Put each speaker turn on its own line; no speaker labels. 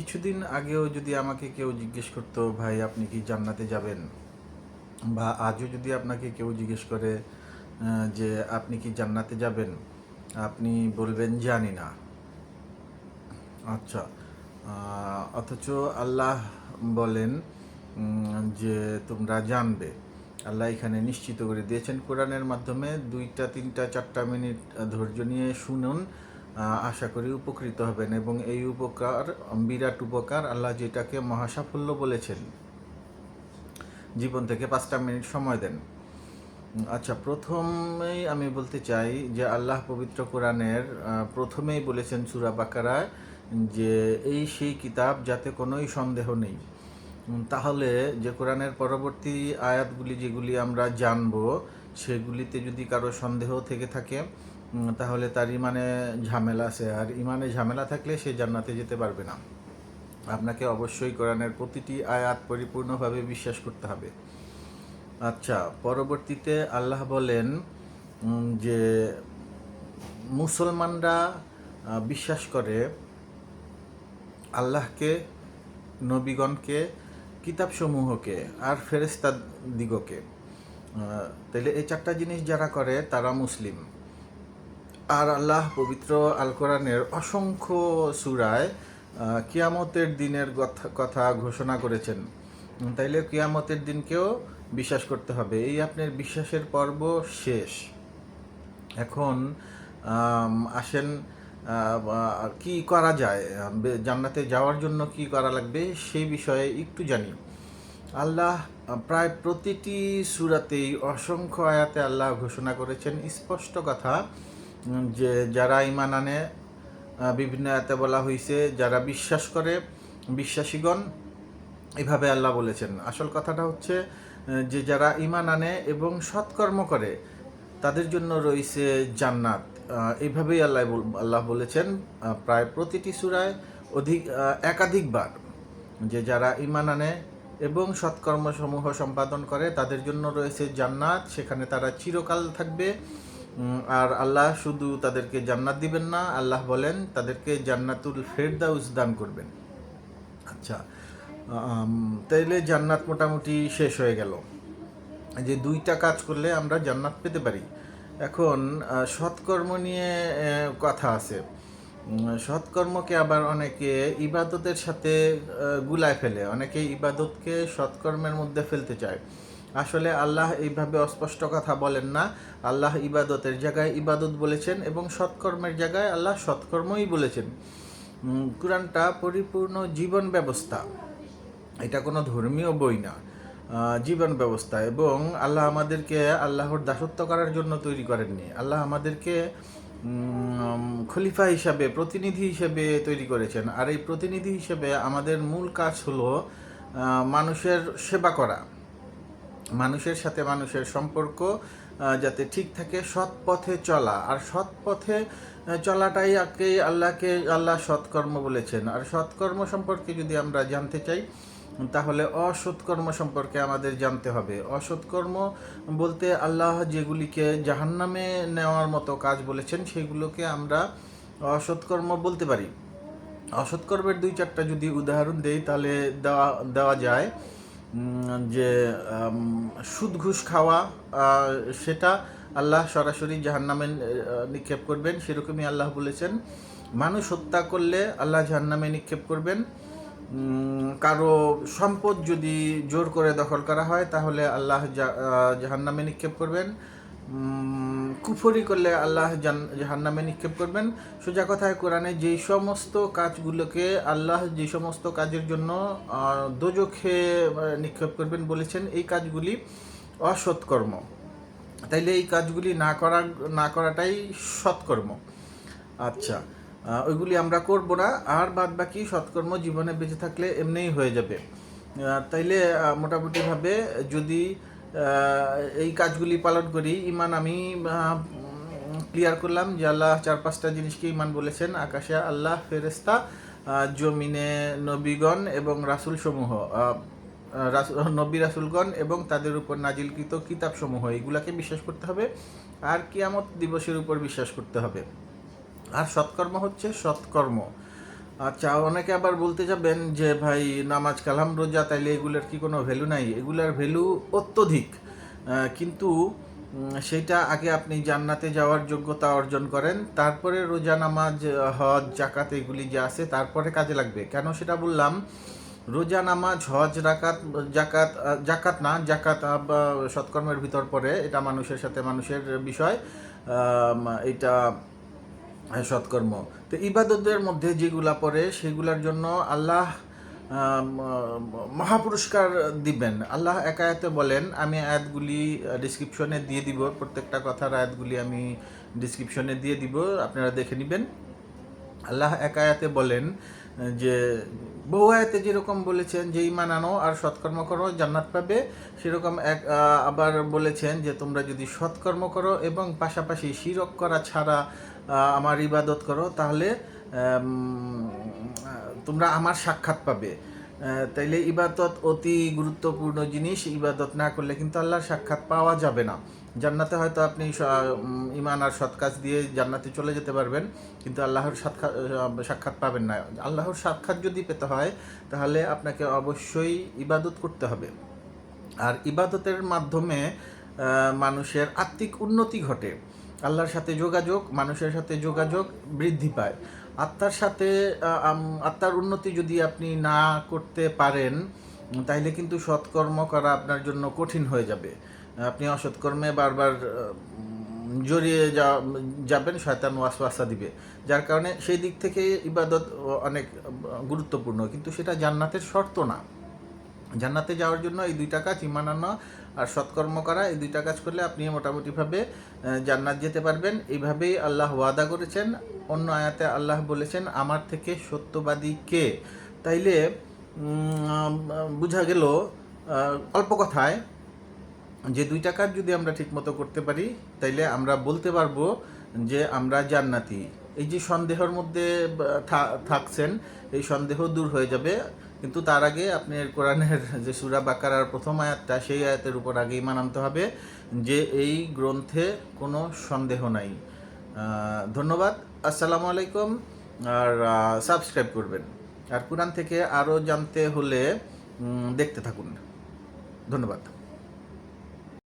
কিছুদিন আগেও যদি আমাকে কেউ জিজ্ঞেস করতো, ভাই আপনি কি জান্নাতে যাবেন, বা আজও যদি আপনাকে কেউ জিজ্ঞেস করে যে আপনি কি জান্নাতে যাবেন, আপনি বলবেন জানি না। আচ্ছা, অথচ আল্লাহ বলেন যে তোমরা জানবে। আল্লাহ এখানে নিশ্চিত করে দিয়েছেন কোরআনের মাধ্যমে। 2টা 3টা 4টা মিনিট ধৈর্য নিয়ে শুনুন, আশা করি উপকৃত হবেন। এবং এই উপকার বিরাট উপকার। আল্লাহ যেটাকে মহাসাফল্য বলেছেন, জীবন থেকে 5টা মিনিট সময় দেন। আচ্ছা, প্রথমেই আমি বলতে চাই যে আল্লাহ পবিত্র কোরআনের প্রথমেই বলেছেন সূরা বাকারায় যে এই সেই কিতাব যাতে কোনোই সন্দেহ নেই। তাহলে যে কোরআনের পরবর্তী আয়াতগুলি যেগুলি আমরা জানব, সেগুলিতে যদি কারো সন্দেহ থেকে থাকে তাহলে তার ইমানে ঝামেলা আছে, আর ইমানে ঝামেলা থাকলে সে জান্নাতে যেতে পারবে না। আপনাকে অবশ্যই কোরআনের প্রতিটি আয়াত পরিপূর্ণভাবে বিশ্বাস করতে হবে। আচ্ছা, পরবর্তীতে আল্লাহ বলেন যে মুসলমানরা বিশ্বাস করে আল্লাহকে, নবীগণকে, কিতাবসমূহকে আর ফেরেশতা দিগকে। তাহলে এই 4টা জিনিস যারা করে তারা মুসলিম। আর আল্লাহ পবিত্র আল কোরআনের অসংখ্য সূরায় কিয়ামতের দিনের কথা ঘোষণা করেছেন। তাইলে কিয়ামতের দিনকেও বিশ্বাস করতে হবে। এই আপনার বিশ্বাসের পর্ব শেষ। এখন আসেন, কি করা যায়, জান্নাতে যাওয়ার জন্য কি করা লাগবে সেই বিষয়ে একটু জানি। আল্লাহ প্রায় প্রতিটি সূরাতেই অসংখ্য আয়াতে আল্লাহ ঘোষণা করেছেন স্পষ্ট কথা যে যারা ঈমান আনে, বিভিন্ন আয়াতে বলা হয়েছে যারা বিশ্বাস করে, বিশ্বাসীগণ, এভাবে আল্লাহ বলেছেন। আসল কথাটা হচ্ছে যে যারা ঈমান আনে এবং সৎকর্ম করে তাদের জন্য রয়েছে জান্নাত। এইভাবেই আল্লাহ বলেছেন প্রায় প্রতিটি সূরায় একাধিকবার যে যারা ঈমান আনে এবং সৎকর্মসমূহ সম্পাদন করে তাদের জন্য রয়েছে জান্নাত, সেখানে তারা চিরকাল থাকবে। আর আল্লাহ শুধু তাদেরকে জান্নাত দিবেন না, আল্লাহ বলেন তাদেরকে জান্নাতুল ফেরদাউস দান করবেন। আচ্ছা, তাইলে জান্নাত মোটামুটি শেষ হয়ে গেল, যে 2টা কাজ করলে আমরা জান্নাত পেতে পারি। এখন সৎকর্ম নিয়ে কথা আছে। সৎকর্মকে আবার অনেকে ইবাদতের সাথে গুলায় ফেলে, অনেকে ইবাদতকে সৎকর্মের মধ্যে ফেলতে চায়। আসলে আল্লাহ এইভাবে অস্পষ্ট কথা বলেন না। আল্লাহ ইবাদতের জায়গায় ইবাদত বলেছেন এবং সৎকর্মের জায়গায় আল্লাহ সৎকর্মই বলেছেন। কোরআনটা পরিপূর্ণ জীবন ব্যবস্থা, এটা কোনো ধর্মীয় বই না, জীবন ব্যবস্থা। এবং আল্লাহ আমাদেরকে আল্লাহর দাসত্ব করার জন্য তৈরি করেননি। আল্লাহ আমাদেরকে খলিফা হিসাবে, প্রতিনিধি হিসেবে তৈরি করেছেন। আর এই প্রতিনিধি হিসেবে আমাদের মূল কাজ হলো মানুষের সেবা করা, মানুষের সাথে মানুষের সম্পর্ক যাতে ঠিক থাকে, সৎ পথে চলা। আর সৎ পথে চলাটাই আল্লাহ সৎকর্ম বলেছেন। আর সৎকর্ম সম্পর্কে যদি আমরা জানতে চাই তাহলে অসৎকর্ম সম্পর্কে আমাদের জানতে হবে। অসৎকর্ম বলতে আল্লাহ যেগুলিকে জাহান্নামে নেওয়ার মতো কাজ বলেছেন সেগুলোকে আমরা অসৎকর্ম বলতে পারি। অসৎকর্মের 2-4টা যদি উদাহরণ দেই তাহলে দেওয়া যায় যে সুদ ঘুষ খাওয়া, সেটা আল্লাহ সরাসরি জাহান্নামে নিক্ষেপ করবেন, সেরকমই আল্লাহ বলেছেন। মানুষ হত্যা করলে আল্লাহ জাহান্নামে নিক্ষেপ করবেন। কারো সম্পদ যদি জোর করে দখল করা হয় তাহলে আল্লাহ জাহান্নামে নিক্ষেপ করবেন। কুফরি করলে আল্লাহ জাহান্নামে নিক্ষেপ করবেন। সোজা কথায় কোরআনে যেই সমস্ত কাজগুলোকে আল্লাহ যে সমস্ত কাজের জন্য দোজখে নিক্ষেপ করবেন বলেছেন, এই কাজগুলি অসৎকর্ম। তাইলে এই কাজগুলি না করাটাই সৎকর্ম। আচ্ছা, ওইগুলি আমরা করব না, আর বাদ বাকি সৎকর্ম জীবনে বেঁচে থাকলে এমনিই হয়ে যাবে। তাইলে মোটামুটিভাবে যদি এই কাজগুলি পালন করি, ঈমান আমি ক্লিয়ার করলাম যে আল্লাহ 4-5টা জিনিসকে ঈমান বলেছেন। আকাশে আল্লাহ, ফেরেশতা, জমিনে নবীগণ এবং রাসূলসমূহ, নবী রাসূলগণ এবং তাদের উপর নাজিলকৃত কিতাবসমূহ, এগুলাকে বিশ্বাস করতে হবে। আর কিয়ামত দিবসের উপর বিশ্বাস করতে হবে। আর সৎকর্ম হচ্ছে সৎকর্ম। আচ্ছা, অনেকে আবার বলতে যাবেন যে ভাই নামাজ কালাম রোজা তাইলে এগুলোর কি কোনো ভ্যালু নাই? এগুলার ভ্যালু অত্যধিক। কিন্তু সেইটা আগে আপনি জান্নাতে যাওয়ার যোগ্যতা অর্জন করেন, তারপরে রোজা নামাজ হজ জাকাত এগুলি যে আছে তারপরে কাজে লাগবে। কেন সেটা বললাম? রোজা নামাজ হজ রাকাত জাকাত জাকাত না জাকাত বা সৎকর্মের ভিতর পড়ে, এটা মানুষের সাথে মানুষের বিষয়। এটা সৎকর্ম। তো ইবাদতের মধ্যে যেগুলা পড়ে সেগুলোর জন্য আল্লাহ মহাপুরস্কার দিবেন। আল্লাহ এক আয়াতে বলেন, আমি আয়াতগুলি ডিসক্রিপশনে দিয়ে দিব, প্রত্যেকটা কথার আয়াতগুলি আমি ডিসক্রিপশনে দিয়ে দিব, আপনারা দেখে নেবেন। আল্লাহ এক আয়াতে বলেন যে, বহু আয়াতে যেরকম বলেছেন যে ঈমান আনো আর সৎকর্ম করো জান্নাত পাবে, সেরকম আবার বলেছেন যে তোমরা যদি সৎকর্ম করো এবং পাশাপাশি শিরক করা ছাড়া আমার ইবাদত করো তাহলে তোমরা আমার সাক্ষাৎ পাবে। তাইলে ইবাদত অতি গুরুত্বপূর্ণ জিনিস। ইবাদত না করলে কিন্তু আল্লাহর সাক্ষাৎ পাওয়া যাবে না। জান্নাতে হয়তো আপনি ইমান আর সৎ কাজ দিয়ে জান্নাতে চলে যেতে পারবেন, কিন্তু আল্লাহর সাক্ষাৎ পাবেন না। আল্লাহর সাক্ষাৎ যদি পেতে হয় তাহলে আপনাকে অবশ্যই ইবাদত করতে হবে। আর ইবাদতের মাধ্যমে মানুষের আত্মিক উন্নতি ঘটে, আল্লাহর সাথে যোগাযোগ, মানুষের সাথে যোগাযোগ বৃদ্ধি পায়। আত্মার সাথে আত্মার উন্নতি যদি আপনি না করতে পারেন তাহলে কিন্তু সৎকর্ম করা আপনার জন্য কঠিন হয়ে যাবে। আপনি অসৎকর্মে বারবার জড়িয়ে যাবেন, শয়তান ওয়াসওয়াসা দিবে। যার কারণে সেই দিক থেকে ইবাদত অনেক গুরুত্বপূর্ণ, কিন্তু সেটা জান্নাতের শর্ত না। জান্নাতে যাওয়ার জন্য এই দুইটা কাজ, ঈমান আনা আর সৎকর্ম করা, এই দুইটা কাজ করলে আপনি মোটামুটিভাবে জান্নাত যেতে পারবেন। এইভাবেই আল্লাহ ওয়াদা করেছেন। অন্য আয়াতে আল্লাহ বলেছেন, আমার থেকে সত্যবাদী কে? তাইলে বোঝা গেল অল্প কথায় যে দুইটা কাজ যদি আমরা ঠিকমতো করতে পারি তাইলে আমরা বলতে পারবো যে আমরা জান্নাতি। এই যে সন্দেহের মধ্যে থাকছেন, এই সন্দেহ দূর হয়ে যাবে। কিন্তু তার আগে আপনি কোরআনের যে সূরা বাকারার প্রথম আয়াতটা, সেই আয়াতের উপর আগে ঈমান আনতে হবে যে এই গ্রন্থে কোনো সন্দেহ নাই। ধন্যবাদ। আসসালামু আলাইকুম। আর সাবস্ক্রাইব করবেন। আর কোরআন থেকে আরও জানতে হলে দেখতে থাকুন। ধন্যবাদ।